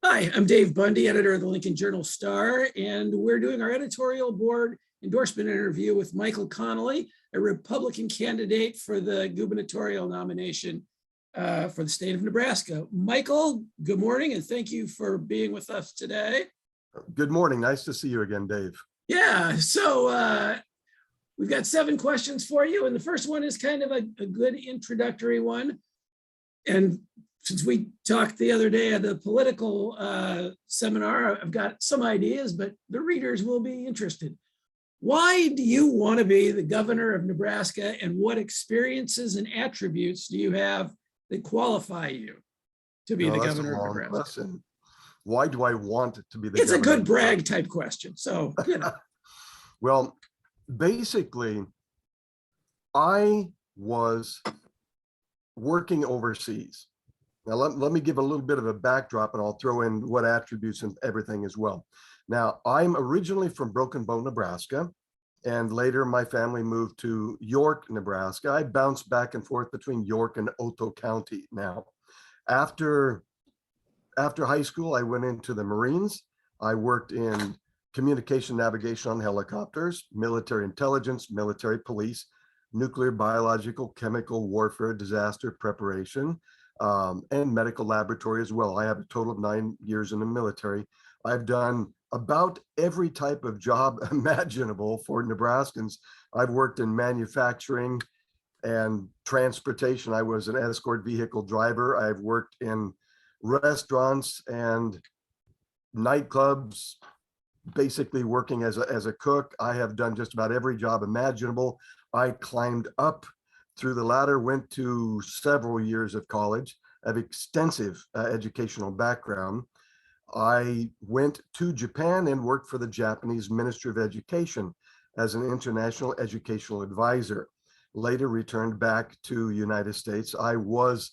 Hi, I'm Dave Bundy, editor of the Lincoln Journal-Star, and we're doing our editorial board endorsement interview with Michael Connely, a Republican candidate for the gubernatorial nomination for the state of Nebraska. Michael, good morning, and thank you for being with us today. Good morning. Nice to see you again, Dave. Yeah, so we've got 7 questions for you, and the first one is kind of a good introductory one. And since we talked the other day at the political seminar, I've got some ideas, but the readers will be interested. Why do you want to be the governor of Nebraska, and what experiences and attributes do you have that qualify you to be the governor of Nebraska? Question. Why do I want to be the It's governor? a good brag type question. So, you know. Well, basically, I was working overseas. Now, let me give a little bit of a backdrop, and I'll throw in what attributes and everything as well. Now, I'm originally from Broken Bow, Nebraska, and later my family moved to York, Nebraska. I bounced back and forth between York and Otto County. Now, after high school, I went into the Marines. I worked in communication navigation on helicopters, military intelligence, military police, nuclear, biological, chemical warfare, disaster preparation, and medical laboratory as well. I have a total of 9 years in the military. I've done about every type of job imaginable for Nebraskans. I've worked in manufacturing and transportation. I was an escort vehicle driver. I've worked in restaurants and nightclubs, basically working as a cook. I have done just about every job imaginable. I climbed up through the ladder, went to several years of college, have extensive educational background. I went to Japan and worked for the Japanese Ministry of Education as an international educational advisor. Later returned back to United States. I was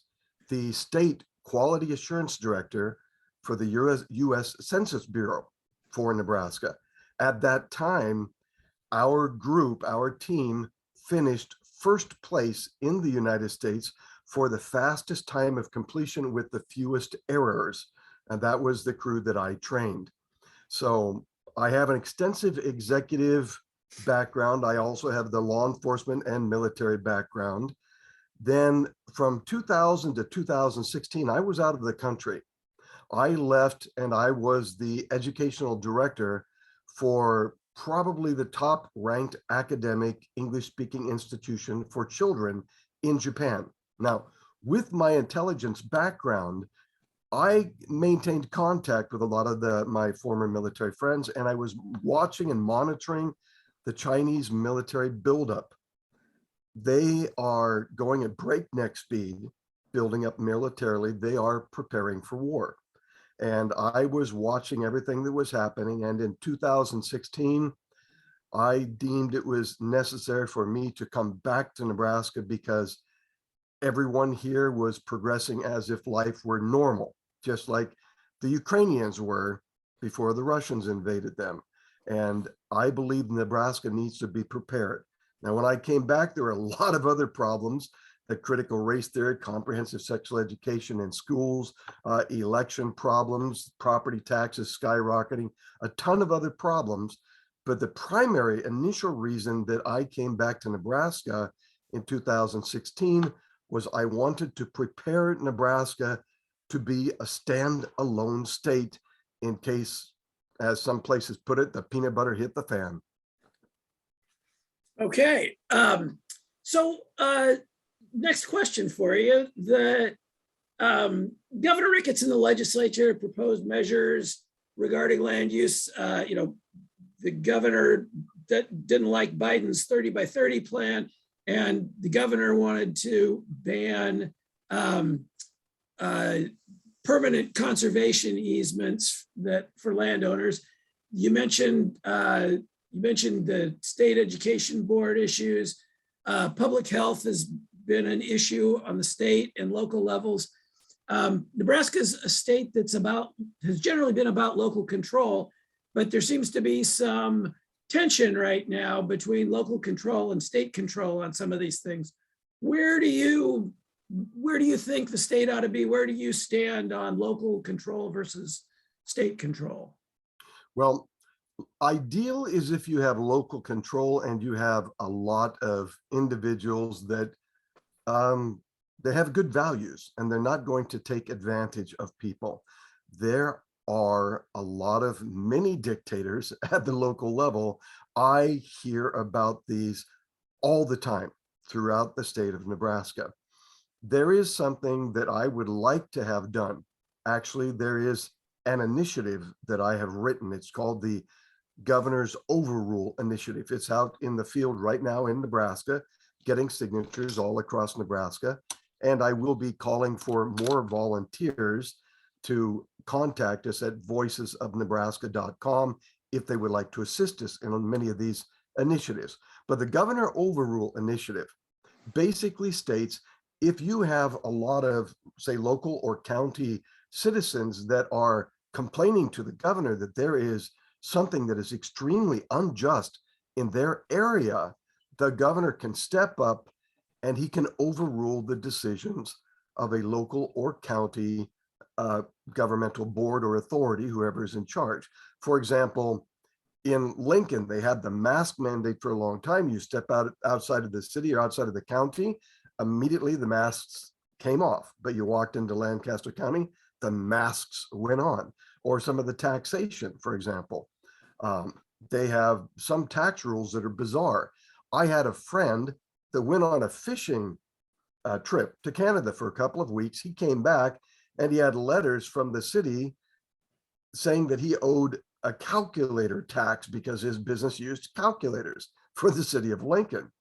the state quality assurance director for the U.S. Census Bureau for Nebraska. At that time, our group, our team, finished first place in the United States for the fastest time of completion with the fewest errors. And that was the crew that I trained. So I have an extensive executive background. I also have the law enforcement and military background. Then from 2000 to 2016, I was out of the country. I left and I was the educational director for probably the top ranked academic English speaking institution for children in Japan. Now, with my intelligence background, I maintained contact with a lot of my former military friends, and I was watching and monitoring the Chinese military buildup. They are going at breakneck speed, building up militarily. They are preparing for war. And I was watching everything that was happening. And in 2016, I deemed it was necessary for me to come back to Nebraska because everyone here was progressing as if life were normal, just like the Ukrainians were before the Russians invaded them. And I believe Nebraska needs to be prepared. Now, when I came back, there were a lot of other problems: the critical race theory, comprehensive sexual education in schools, election problems, property taxes skyrocketing, a ton of other problems. But the primary initial reason that I came back to Nebraska in 2016 was I wanted to prepare Nebraska to be a standalone state in case, as some places put it, the peanut butter hit the fan. Okay. So next question for you. The Governor Ricketts in the legislature proposed measures regarding land use. The governor that didn't like Biden's 30 by 30 plan, and the governor wanted to ban permanent conservation easements for landowners. You mentioned the state education board issues. Public health has been an issue on the state and local levels. Nebraska's a state has generally been about local control, but there seems to be some tension right now between local control and state control on some of these things. Where do you think the state ought to be? Where do you stand on local control versus state control? Well, ideal is if you have local control and you have a lot of individuals that they have good values and they're not going to take advantage of people. There are a lot of mini dictators at the local level. I hear about these all the time throughout the state of Nebraska. There is something that I would like to have done. Actually, there is an initiative that I have written. It's called the Governor's Overrule Initiative. It's out in the field right now in Nebraska, getting signatures all across Nebraska. And I will be calling for more volunteers to contact us at voicesofnebraska.com if they would like to assist us in many of these initiatives. But the Governor Overrule Initiative basically states if you have a lot of, say, local or county citizens that are complaining to the governor that there is something that is extremely unjust in their area, the governor can step up and he can overrule the decisions of a local or county governmental board or authority, whoever is in charge. For example, in Lincoln, they had the mask mandate for a long time. You step outside of the city or outside of the county, immediately the masks came off, but you walked into Lancaster County, the masks went on. Or some of the taxation, for example. They have some tax rules that are bizarre. I had a friend that went on a fishing trip to Canada for a couple of weeks. He came back and he had letters from the city saying that he owed a calculator tax because his business used calculators for the city of Lincoln.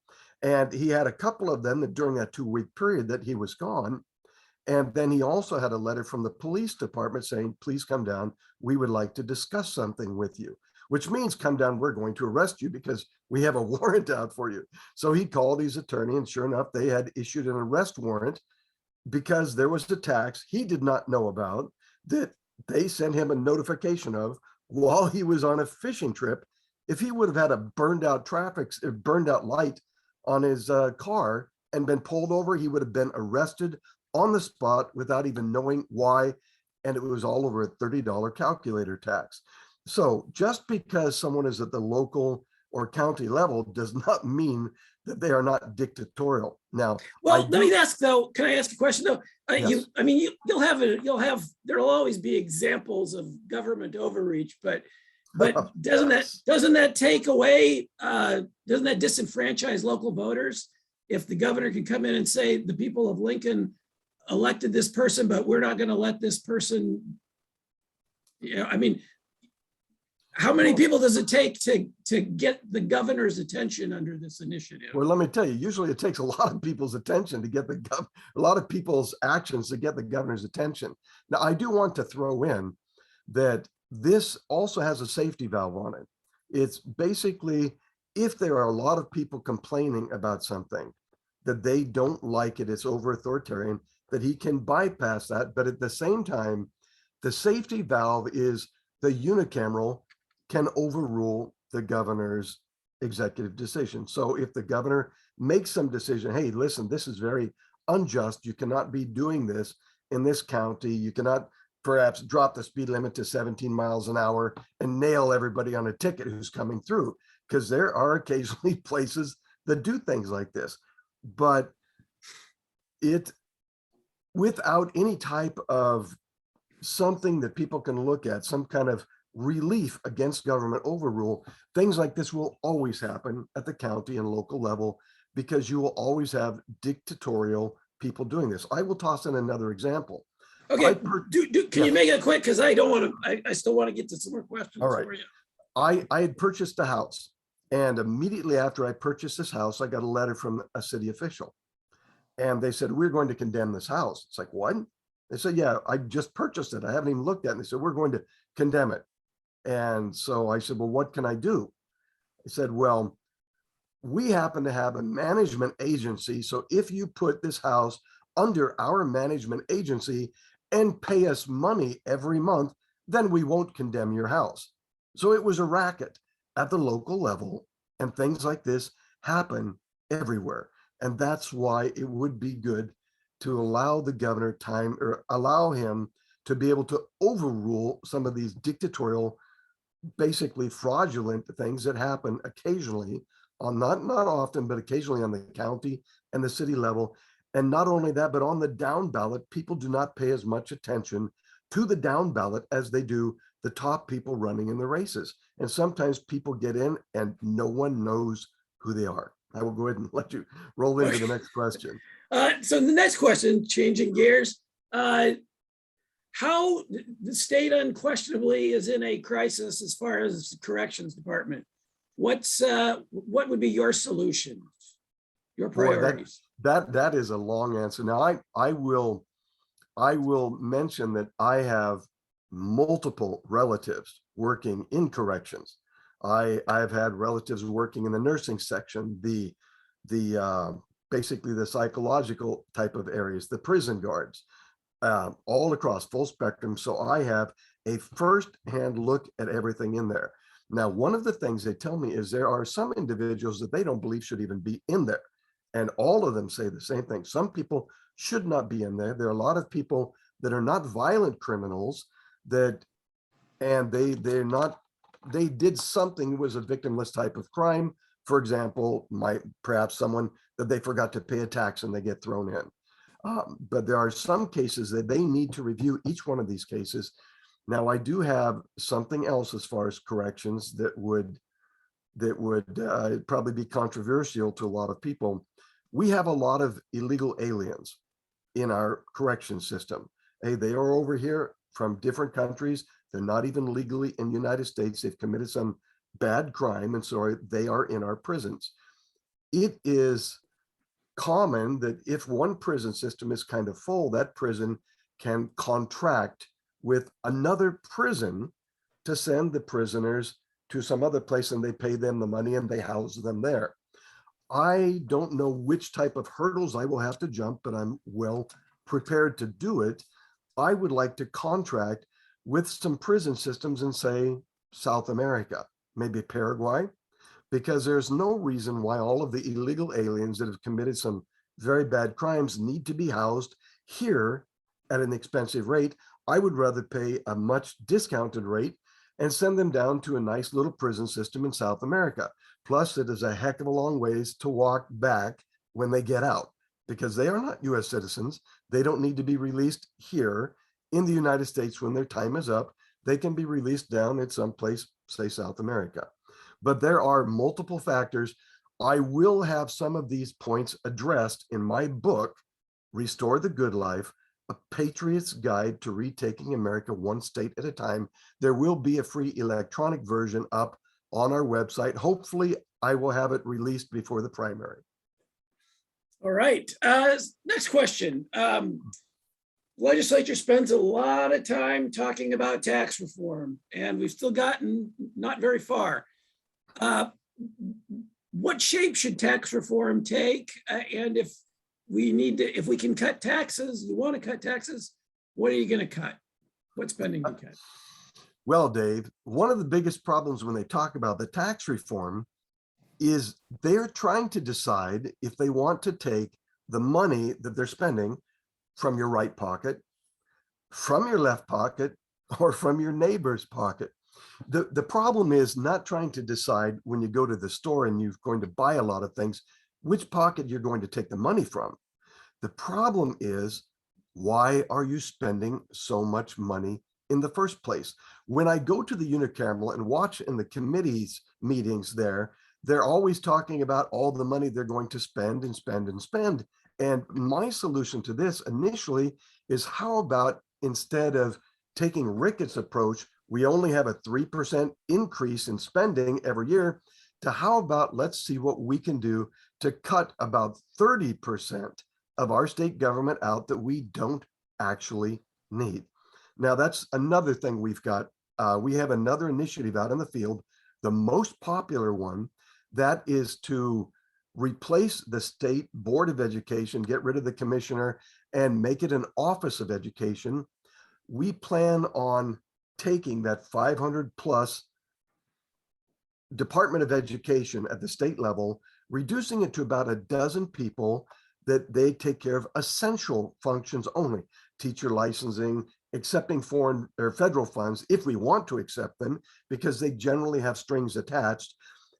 And he had a couple of them that during that 2-week period that he was gone. And then he also had a letter from the police department saying, please come down. We would like to discuss something with you, which means come down, we're going to arrest you because we have a warrant out for you. So he called his attorney and sure enough, they had issued an arrest warrant because there was a tax he did not know about that they sent him a notification of while he was on a fishing trip. If he would have had a burned out light on his car and been pulled over, he would have been arrested on the spot without even knowing why. And it was all over a $30 calculator tax. So just because someone is at the local or county level does not mean that they are not dictatorial. Now, well, let me ask though, can I ask a question though? Yes. There'll always be examples of government overreach, but doesn't that take away, doesn't that disenfranchise local voters? If the governor can come in and say, the people of Lincoln elected this person, but we're not going to let this person, how many people does it take to get the governor's attention under this initiative? Well, let me tell you, usually it takes a lot of people's attention to get a lot of people's actions to get the governor's attention. Now, I do want to throw in that this also has a safety valve on it. It's basically, if there are a lot of people complaining about something that they don't like it, it's over authoritarian, that he can bypass that. But at the same time, the safety valve is the unicameral can overrule the governor's executive decision. So if the governor makes some decision, hey, listen, this is very unjust. You cannot be doing this in this county. You cannot perhaps drop the speed limit to 17 miles an hour and nail everybody on a ticket who's coming through, because there are occasionally places that do things like this. But it, without any type of something that people can look at, some kind of relief against government overrule, things like this will always happen at the county and local level because you will always have dictatorial people doing this. I will toss in another example. Okay, can you make it quick? Because I don't want to, I still want to get to some more questions for you. I had purchased a house, and immediately after I purchased this house, I got a letter from a city official. And they said, we're going to condemn this house. It's like, what? They said, yeah, I just purchased it. I haven't even looked at it. And they said, we're going to condemn it. And so I said, well, what can I do? He said, well, we happen to have a management agency. So if you put this house under our management agency and pay us money every month, then we won't condemn your house. So it was a racket at the local level, and things like this happen everywhere. And that's why it would be good to allow the governor time, or allow him to be able to overrule some of these dictatorial, basically fraudulent things that happen occasionally on not often, but occasionally on the county and the city level. And not only that, but on the down ballot, people do not pay as much attention to the down ballot as they do the top people running in the races. And sometimes people get in and no one knows who they are. I will go ahead and let you roll into the next question. So the next question, changing gears, how the state unquestionably is in a crisis as far as the corrections department. What would be your solutions, your priorities? That is a long answer. Now I will mention that I have multiple relatives working in corrections. I've had relatives working in the nursing section, the basically the psychological type of areas, the prison guards, all across full spectrum. So I have a first-hand look at everything in there. Now, one of the things they tell me is there are some individuals that they don't believe should even be in there. And all of them say the same thing. Some people should not be in there. There are a lot of people that are not violent criminals and they did something that was a victimless type of crime. For example, perhaps someone that they forgot to pay a tax and they get thrown in. But there are some cases that they need to review each one of these cases. Now, I do have something else as far as corrections that would probably be controversial to a lot of people. We have a lot of illegal aliens in our correction system. Hey, they are over here from different countries. They're not even legally in the United States. They've committed some bad crime, and so they are in our prisons. It is common that if one prison system is kind of full, that prison can contract with another prison to send the prisoners to some other place, and they pay them the money and they house them there. I don't know which type of hurdles I will have to jump, but I'm well prepared to do it. I would like to contract with some prison systems in, say, South America, maybe Paraguay, because there's no reason why all of the illegal aliens that have committed some very bad crimes need to be housed here at an expensive rate. I would rather pay a much discounted rate and send them down to a nice little prison system in South America. Plus, it is a heck of a long ways to walk back when they get out, because they are not US citizens. They don't need to be released here in the United States when their time is up. They can be released down at some place, say South America. But there are multiple factors. I will have some of these points addressed in my book, Restore the Good Life, A Patriot's Guide to Retaking America One State at a Time. There will be a free electronic version up on our website. Hopefully, I will have it released before the primary. All right. Next question. Legislature spends a lot of time talking about tax reform, and we've still gotten not very far. What shape should tax reform take? And if we can cut taxes, you want to cut taxes, what are you going to cut? What spending do you cut? Well, Dave, one of the biggest problems when they talk about the tax reform is they're trying to decide if they want to take the money that they're spending from your right pocket, from your left pocket, or from your neighbor's pocket. The problem is not trying to decide when you go to the store and you're going to buy a lot of things, which pocket you're going to take the money from. The problem is, why are you spending so much money in the first place? When I go to the Unicameral and watch in the committees meetings there, they're always talking about all the money they're going to spend and spend and spend. And my solution to this initially is, how about instead of taking Ricketts' approach, we only have a 3% increase in spending every year, to how about let's see what we can do to cut about 30% of our state government out that we don't actually need. Now, that's another thing we've got. We have another initiative out in the field, the most popular one, that is to replace the State Board of Education, get rid of the commissioner, and make it an Office of Education. We plan on taking that 500 plus Department of Education at the state level, reducing it to about a dozen people that they take care of essential functions only. teacher licensing, accepting foreign or federal funds if we want to accept them, because they generally have strings attached,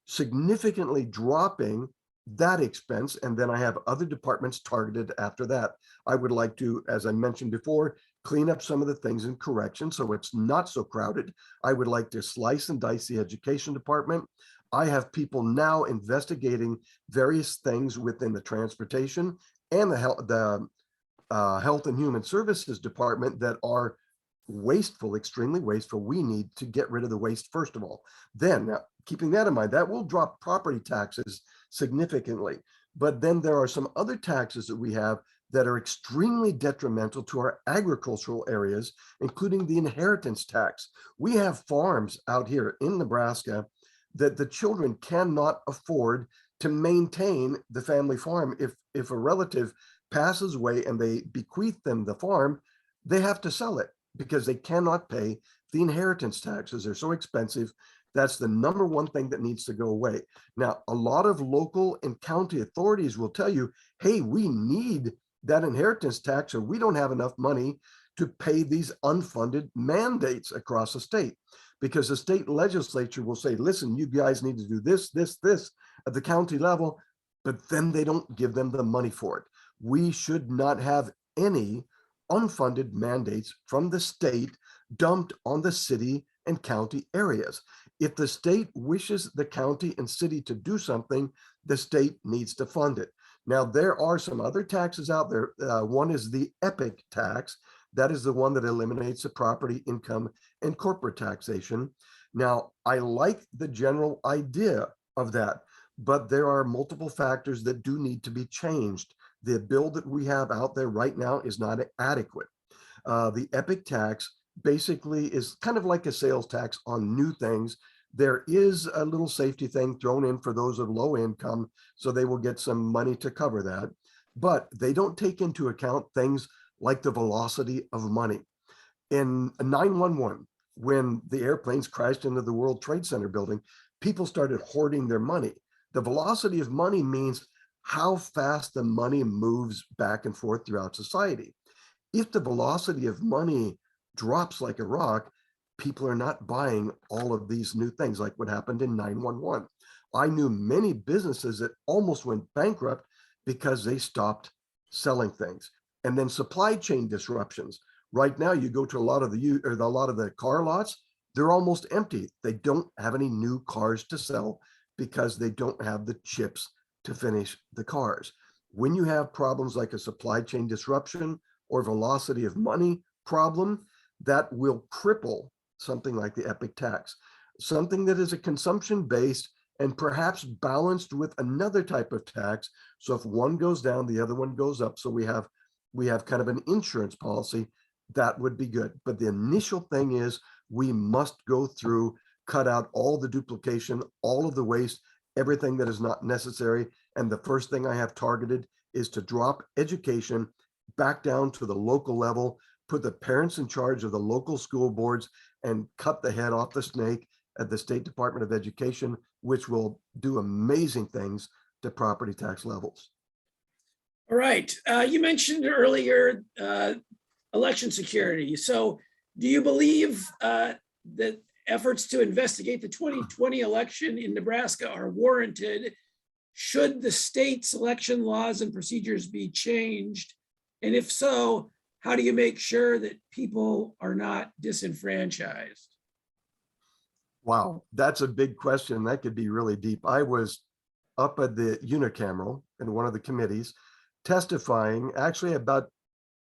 significantly dropping that expense. And then I have other departments targeted after that. I would like to, as I mentioned before, clean up some of the things in correction so it's not so crowded. I would like to slice and dice the education department. I have people now investigating various things within the transportation and the health and human services department that are wasteful, extremely wasteful. We need to get rid of the waste first of all. Then, now, keeping that in mind, that will drop property taxes significantly. But then there are some other taxes that we have that are extremely detrimental to our agricultural areas, including the inheritance tax. We have farms out here in Nebraska that the children cannot afford to maintain the family farm. If a relative passes away and they bequeath them the farm, they have to sell it because they cannot pay the inheritance taxes. They're so expensive. That's the number one thing that needs to go away. Now, a lot of local and county authorities will tell you, hey, we need that inheritance tax, or we don't have enough money to pay these unfunded mandates across the state. Because the state legislature will say, listen, you guys need to do this, this, this at the county level, but then they don't give them the money for it. We should not have any unfunded mandates from the state dumped on the city and county areas. If the state wishes the county and city to do something, the state needs to fund it. Now, there are some other taxes out there. One is the EPIC tax. That is the one that eliminates the property, income, and corporate taxation. Now, I like the general idea of that, but there are multiple factors that do need to be changed. The bill that we have out there right now is not adequate. The EPIC tax basically is kind of like a sales tax on new things. There is a little safety thing thrown in for those of low income, so they will get some money to cover that. But they don't take into account things like the velocity of money. In 911, when the airplanes crashed into the World Trade Center building, people started hoarding their money. The velocity of money means how fast the money moves back and forth throughout society. If the velocity of money drops like a rock, people are not buying all of these new things like what happened in 911. I knew many businesses that almost went bankrupt because they stopped selling things. And then supply chain disruptions. Right now, you go to a lot of the car lots, they're almost empty. They don't have any new cars to sell because they don't have the chips to finish the cars. When you have problems like a supply chain disruption or velocity of money problem, that will cripple something like the EPIC tax, something that is a consumption-based and perhaps balanced with another type of tax. So if one goes down, the other one goes up. So we have kind of an insurance policy that would be good. But the initial thing is we must go through, cut out all the duplication, all of the waste, everything that is not necessary. And the first thing I have targeted is to drop education back down to the local level, put the parents in charge of the local school boards, and cut the head off the snake at the State Department of Education, which will do amazing things to property tax levels. All right. You mentioned earlier election security. So do you believe that efforts to investigate the 2020 election in Nebraska are warranted? Should the state's election laws and procedures be changed? And if so, how do you make sure that people are not disenfranchised? Wow, that's a big question. That could be really deep. I was up at the Unicameral in one of the committees testifying actually about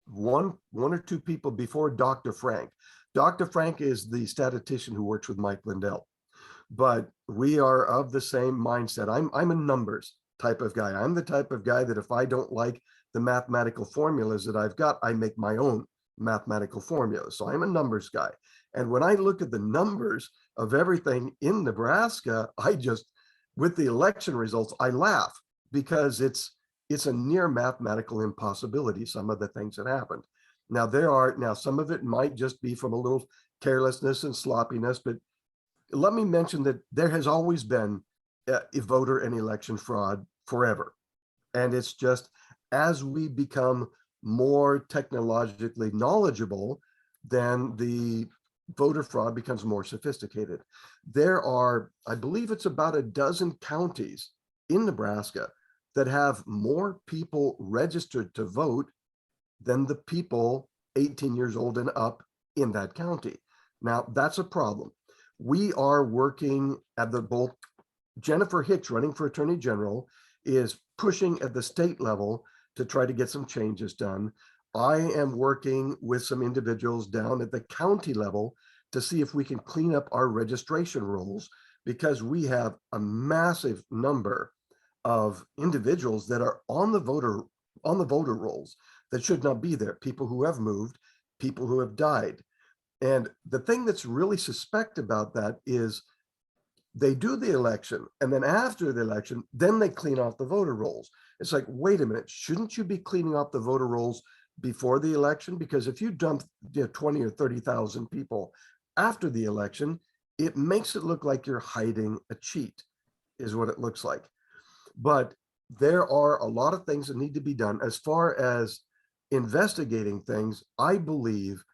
one or two people before Dr. Frank. Dr. Frank is the statistician who works with Mike Lindell, but we are of the same mindset. I'm a numbers type of guy. I'm the type of guy that if I don't like the mathematical formulas that I've got, I make my own mathematical formulas. So I'm a numbers guy. And when I look at the numbers of everything in Nebraska, with the election results, I laugh because it's a near mathematical impossibility, some of the things that happened. Now some of it might just be from a little carelessness and sloppiness, but let me mention that there has always been a voter and election fraud forever. And it's just as we become more technologically knowledgeable, then the voter fraud becomes more sophisticated. There are, I believe it's about a dozen counties in Nebraska that have more people registered to vote than the people 18 years old and up in that county. Now, that's a problem. We are working at the both, Jennifer Hicks, running for Attorney General, is pushing at the state level to try to get some changes done. I am working with some individuals down at the county level to see if we can clean up our registration rolls, because we have a massive number of individuals that are on the voter rolls that should not be there. People who have moved, people who have died. And the thing that's really suspect about that is they do the election, and then after the election, then they clean off the voter rolls. It's like, wait a minute, shouldn't you be cleaning off the voter rolls before the election? Because if you dump 20 or 30,000 people after the election, it makes it look like you're hiding a cheat, is what it looks like. But there are a lot of things that need to be done. As far as investigating things, I believe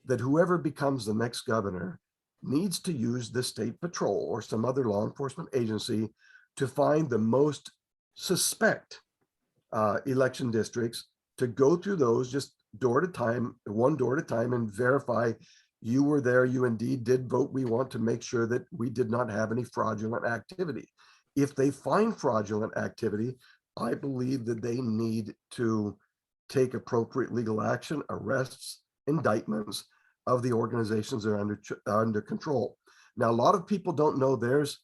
that whoever becomes the next governor needs to use the state patrol or some other law enforcement agency to find the most suspect election districts, to go through those just door at a time, one door at a time, and verify you were there, you indeed did vote. We want to make sure that we did not have any fraudulent activity. If they find fraudulent activity, I believe that they need to take appropriate legal action, arrests, indictments of the organizations that are under control. Now, a lot of people don't know there's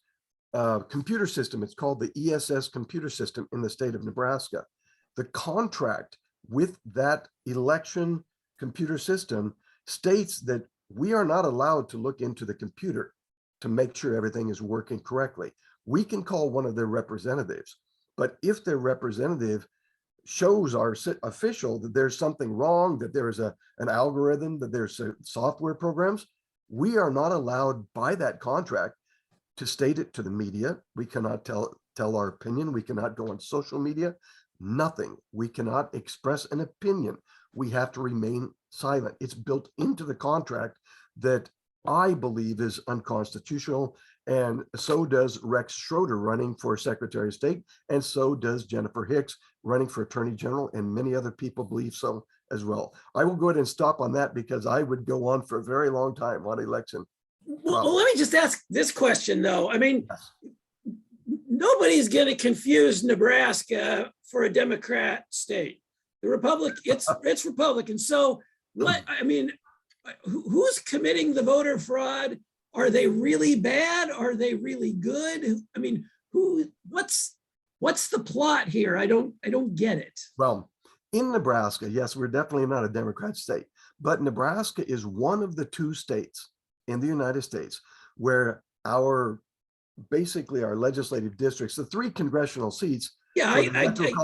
a computer system. It's called the ESS computer system in the state of Nebraska. The contract with that election computer system states that we are not allowed to look into the computer to make sure everything is working correctly. We can call one of their representatives, but if their representative shows our official that there's something wrong, that there is an algorithm, that there's software programs, we are not allowed by that contract to state it to the media. We cannot tell our opinion. We cannot go on social media, nothing. We cannot express an opinion. We have to remain silent. It's built into the contract that I believe is unconstitutional. And so does Rex Schroeder running for Secretary of State. And so does Jennifer Hicks running for Attorney General. And many other people believe so as well. I will go ahead and stop on that because I would go on for a very long time on election. Well, let me just ask this question, though. I mean, Yes. Nobody's going to confuse Nebraska for a Democrat state. The it's Republican. So what, I mean, who's committing the voter fraud? Are they really bad? Are they really good? I mean, what's the plot here? I don't get it. Well, in Nebraska, yes, we're definitely not a Democrat state, but Nebraska is one of the two states in the United States where basically our legislative districts, the 3 congressional seats. Yeah, I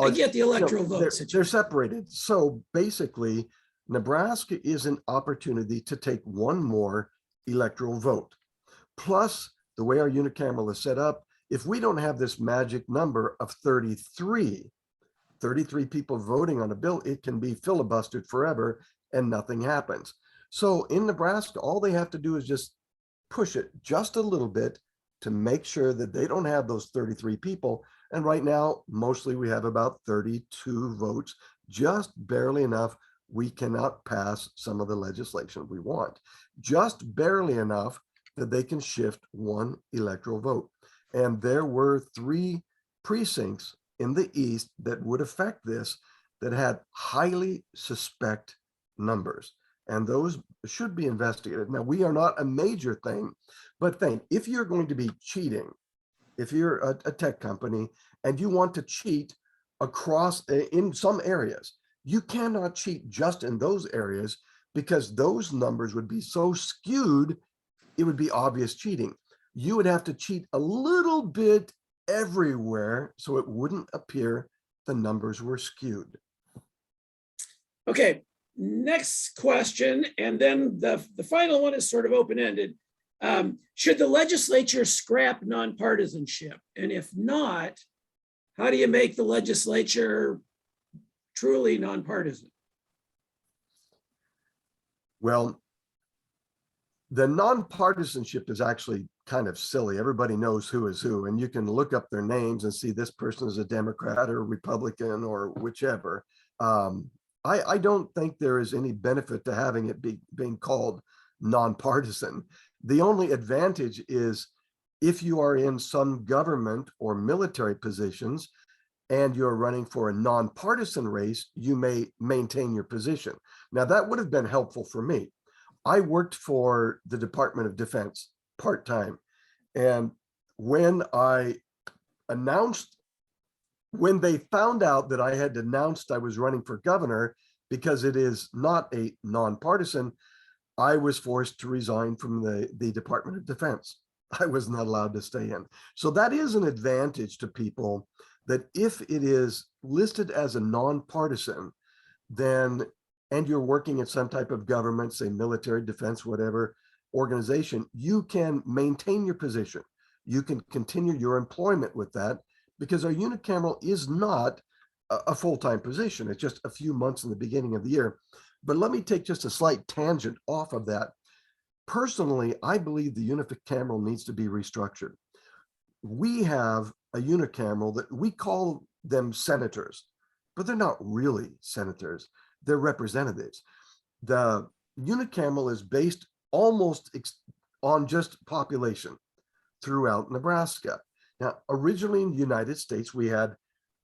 get the electoral vote situation. They're separated. So basically, Nebraska is an opportunity to take one more electoral vote. Plus, the way our unicameral is set up, if we don't have this magic number of 33 people voting on a bill, it can be filibustered forever and nothing happens. So in Nebraska, all they have to do is just push it just a little bit to make sure that they don't have those 33 people. And right now, mostly we have about 32 votes, just barely enough. We cannot pass some of the legislation we want, just barely enough that they can shift one electoral vote. And there were 3 precincts in the East that would affect this that had highly suspect numbers. And those should be investigated. Now, we are not a major thing, but if you're going to be cheating, if you're a tech company and you want to cheat across in some areas, you cannot cheat just in those areas because those numbers would be so skewed, it would be obvious cheating. You would have to cheat a little bit everywhere so it wouldn't appear the numbers were skewed. Okay, next question, and then the final one is sort of open-ended. Should the legislature scrap nonpartisanship? And if not, how do you make the legislature truly nonpartisan? Well, the nonpartisanship is actually kind of silly. Everybody knows who is who, and you can look up their names and see this person is a Democrat or a Republican or whichever. I don't think there is any benefit to having it being called nonpartisan. The only advantage is if you are in some government or military positions and you're running for a nonpartisan race, you may maintain your position. Now, that would have been helpful for me. I worked for the Department of Defense part-time. And when I announced, when they found out that I had announced I was running for governor, because it is not a nonpartisan, I was forced to resign from the Department of Defense. I was not allowed to stay in. So that is an advantage to people, that if it is listed as a nonpartisan, then, and you're working in some type of government, say military, defense, whatever organization, you can maintain your position. You can continue your employment with that, because our unicameral is not a full-time position. It's just a few months in the beginning of the year. But let me take just a slight tangent off of that. Personally, I believe the unicameral needs to be restructured. We have a unicameral that we call them senators, but they're not really senators. They're representatives. The unicameral is based almost on just population throughout Nebraska. Now, originally in the United States, we had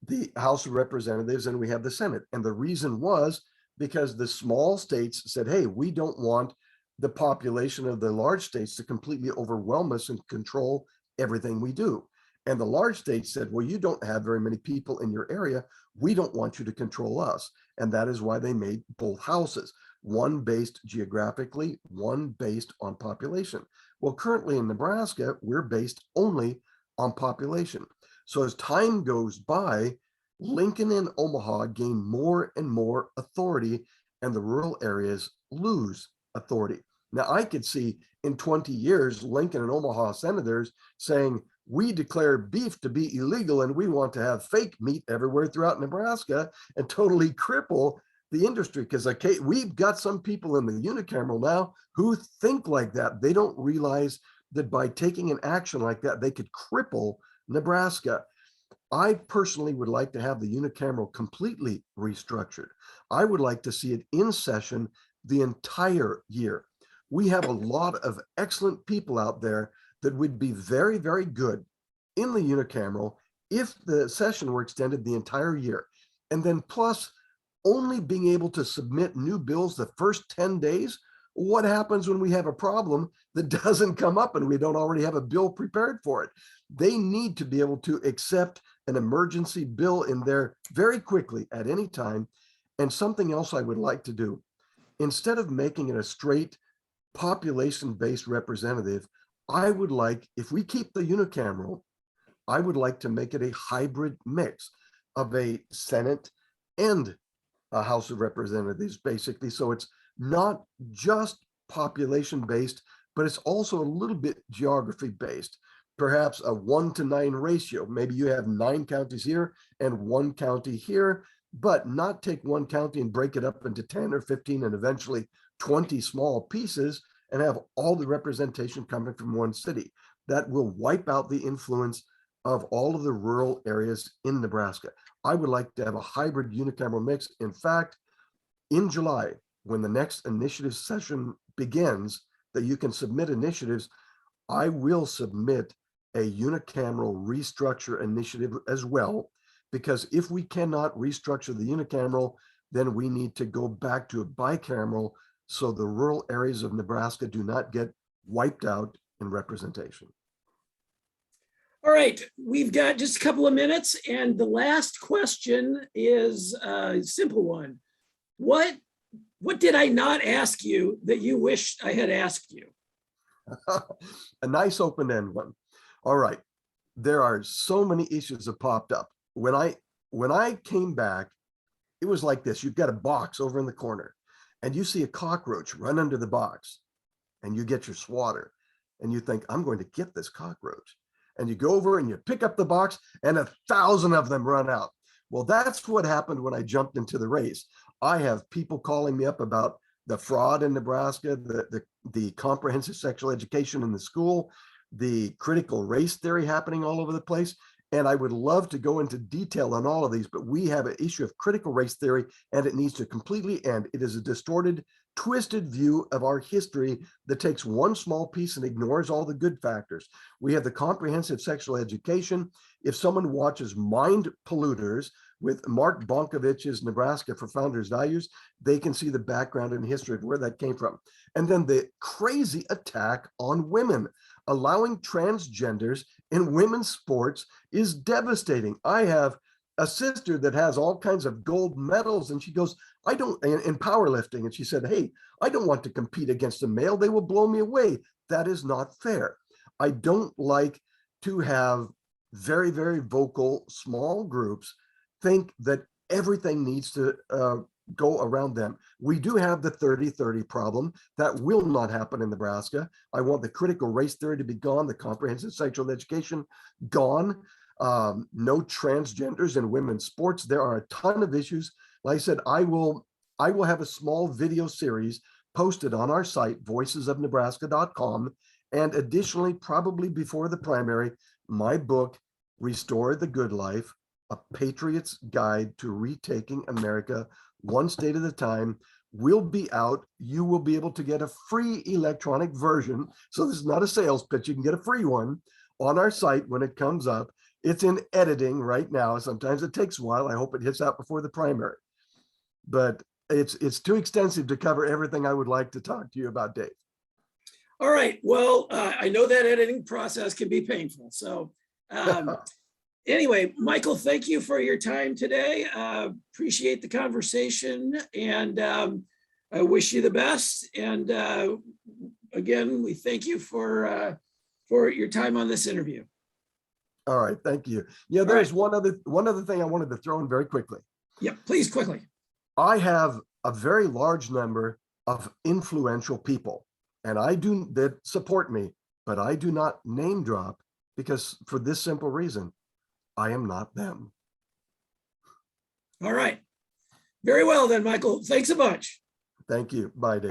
the House of Representatives and we have the Senate. And the reason was because the small states said, hey, we don't want the population of the large states to completely overwhelm us and control everything we do. And the large states said, well, you don't have very many people in your area. We don't want you to control us. And that is why they made both houses, one based geographically, one based on population. Well, currently in Nebraska, we're based only on population. So as time goes by, Lincoln and Omaha gain more and more authority, and the rural areas lose authority. Now, I could see in 20 years, Lincoln and Omaha senators saying, we declare beef to be illegal and we want to have fake meat everywhere throughout Nebraska, and totally cripple the industry. Because we've got some people in the unicameral now who think like that. They don't realize that by taking an action like that, they could cripple Nebraska. I personally would like to have the unicameral completely restructured. I would like to see it in session the entire year. We have a lot of excellent people out there that would be very, very good in the unicameral if the session were extended the entire year. And then plus only being able to submit new bills the first 10 days. What happens when we have a problem that doesn't come up and we don't already have a bill prepared for it? They need to be able to accept an emergency bill in there very quickly at any time. And something else I would like to do, instead of making it a straight population-based representative, I would like, if we keep the unicameral, I would like to make it a hybrid mix of a Senate and a House of Representatives, basically. So it's not just population-based, but it's also a little bit geography-based. Perhaps a 1-to-9 ratio. Maybe you have 9 counties here and 1 county here, but not take 1 county and break it up into 10 or 15 and eventually 20 small pieces and have all the representation coming from one city. That will wipe out the influence of all of the rural areas in Nebraska. I would like to have a hybrid unicameral mix. In fact, in July, when the next initiative session begins, that you can submit initiatives, I will submit a unicameral restructure initiative as well, because if we cannot restructure the unicameral, then we need to go back to a bicameral so the rural areas of Nebraska do not get wiped out in representation. All right, we've got just a couple of minutes, and the last question is a simple one. What did I not ask you that you wish I had asked you? A nice open-end one. All right, there are so many issues that popped up. When I came back, it was like this. You've got a box over in the corner and you see a cockroach run under the box, and you get your swatter and you think, I'm going to get this cockroach. And you go over and you pick up the box and 1,000 of them run out. Well, that's what happened when I jumped into the race. I have people calling me up about the fraud in Nebraska, the comprehensive sexual education in the school, the critical race theory happening all over the place. And I would love to go into detail on all of these, but we have an issue of critical race theory, and it needs to completely end. It is a distorted, twisted view of our history that takes one small piece and ignores all the good factors. We have the comprehensive sexual education. If someone watches Mind Polluters with Mark Bonkovich's Nebraska for Founders Values, they can see the background and history of where that came from. And then the crazy attack on women. Allowing transgenders in women's sports is devastating. I have a sister that has all kinds of gold medals, and she goes, I don't, in powerlifting, and she said, hey, I don't want to compete against a male. They will blow me away. That is not fair. I don't like to have very, very vocal small groups think that everything needs to go around them. We do have the 30-30 problem. That will not happen in Nebraska. I want the critical race theory to be gone, the comprehensive sexual education gone, no transgenders in women's sports. There are a ton of issues. Like I said, I will have a small video series posted on our site, voicesofnebraska.com. And additionally, probably before the primary, my book, Restore the Good Life, A Patriot's Guide to Retaking America One State at a Time, will be out. You will be able to get a free electronic version. So this is not a sales pitch. You can get a free one on our site when it comes up. It's in editing right now. Sometimes it takes a while. I hope it hits out before the primary. But it's too extensive to cover everything I would like to talk to you about, Dave. All right. Well, I know that editing process can be painful. So anyway, Michael, thank you for your time today. Appreciate the conversation, and I wish you the best. And again, we thank you for your time on this interview. All right, thank you. Yeah, there's one other thing I wanted to throw in very quickly. Yeah, please, quickly. I have a very large number of influential people, and that support me, but I do not name drop, because for this simple reason, I am not them. All right. Very well then, Michael. Thanks a bunch. Thank you. Bye, Dave.